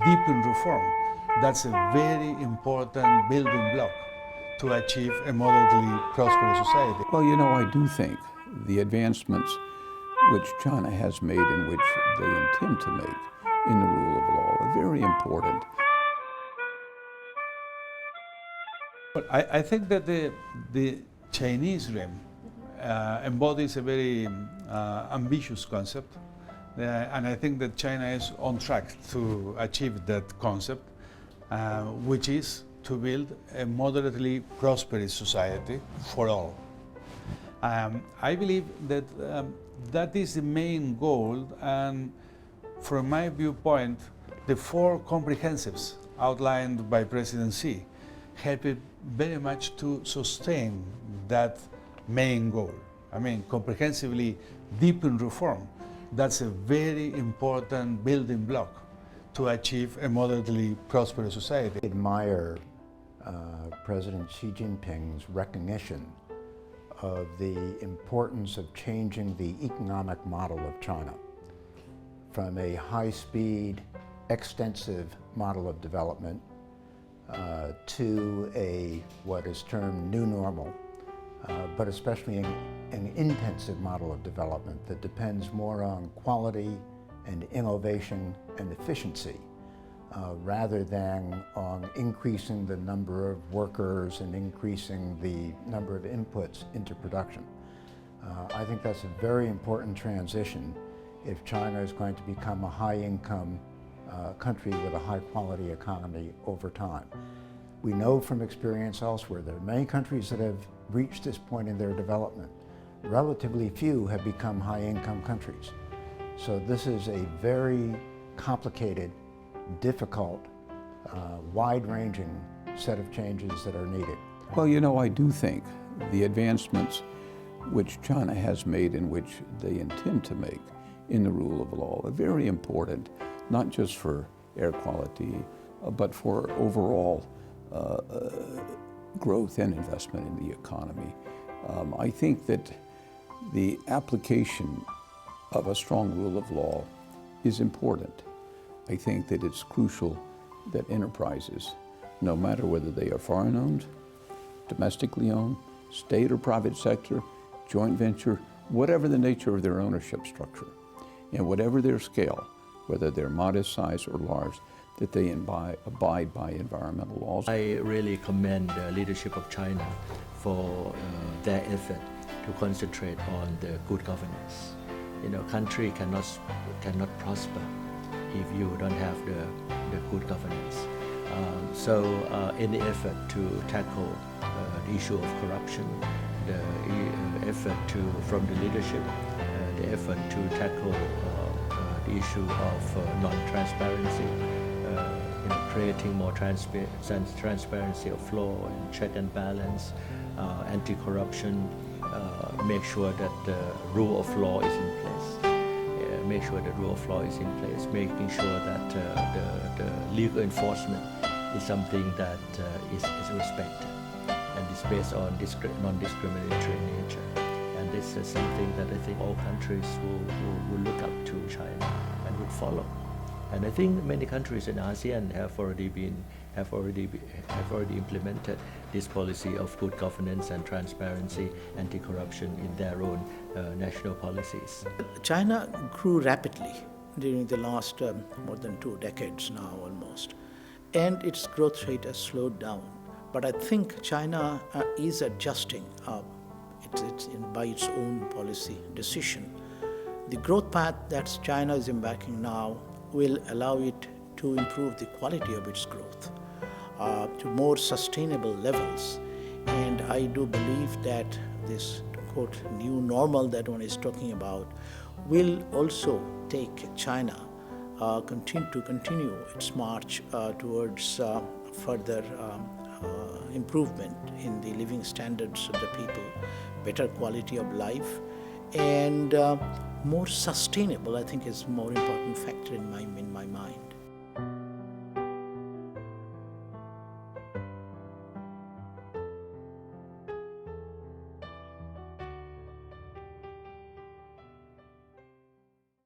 deepen reform, that's a very important building block to achieve a moderately prosperous society. Well, I do think the advancements which China has made and which they intend to make in the rule of law are very important. But I think that the Chinese dream embodies a very ambitious concept, and I think that China is on track to achieve that concept, which is to build a moderately prosperous society for all. I believe that that is the main goal, and from my viewpoint, the four comprehensives outlined by President Xi help it very much to sustain that main goal. I mean, comprehensively deepen reform, that's a very important building block to achieve a moderately prosperous society. I admire President Xi Jinping's recognition of the importance of changing the economic model of China from a high-speed, extensive model of development to what is termed new normal, but especially an intensive model of development that depends more on quality and innovation and efficiency rather than on increasing the number of workers and increasing the number of inputs into production. I think that's a very important transition if China is going to become a high-income country with a high-quality economy over time. We know from experience elsewhere there are many countries that have reached this point in their development. Relatively few have become high-income countries. So this is a very complicated, difficult, wide-ranging set of changes that are needed. Well, I do think the advancements which China has made and which they intend to make in the rule of law are very important, not just for air quality, but for overall growth and investment in the economy. I think that the application of a strong rule of law is important. I think that it's crucial that enterprises, no matter whether they are foreign-owned, domestically owned, state or private sector, joint venture, whatever the nature of their ownership structure, and whatever their scale, whether they're modest size or large, that they abide by environmental laws. I really commend the leadership of China for their effort to concentrate on the good governance. Country cannot prosper if you don't have the good governance. So in the effort to tackle the issue of corruption, the effort from the leadership, the effort to tackle the issue of non-transparency, creating more transparency of law and check and balance, anti-corruption, make sure that the rule of law is in place. Make sure the rule of law is in place, making sure that the legal enforcement is something that is respected and is based on non-discriminatory nature. And this is something that I think all countries will look up to China and would follow. And I think many countries in ASEAN have already implemented this policy of good governance and transparency, anti-corruption in their own national policies. China grew rapidly during the last more than 2 decades now almost, and its growth rate has slowed down. But I think China is adjusting by its own policy decision. The growth path that China is embarking now will allow it to improve the quality of its growth to more sustainable levels. And I do believe that this, quote, new normal that one is talking about will also take China to continue its march towards further improvement in the living standards of the people, better quality of life, and more sustainable, I think, is a more important factor in my mind.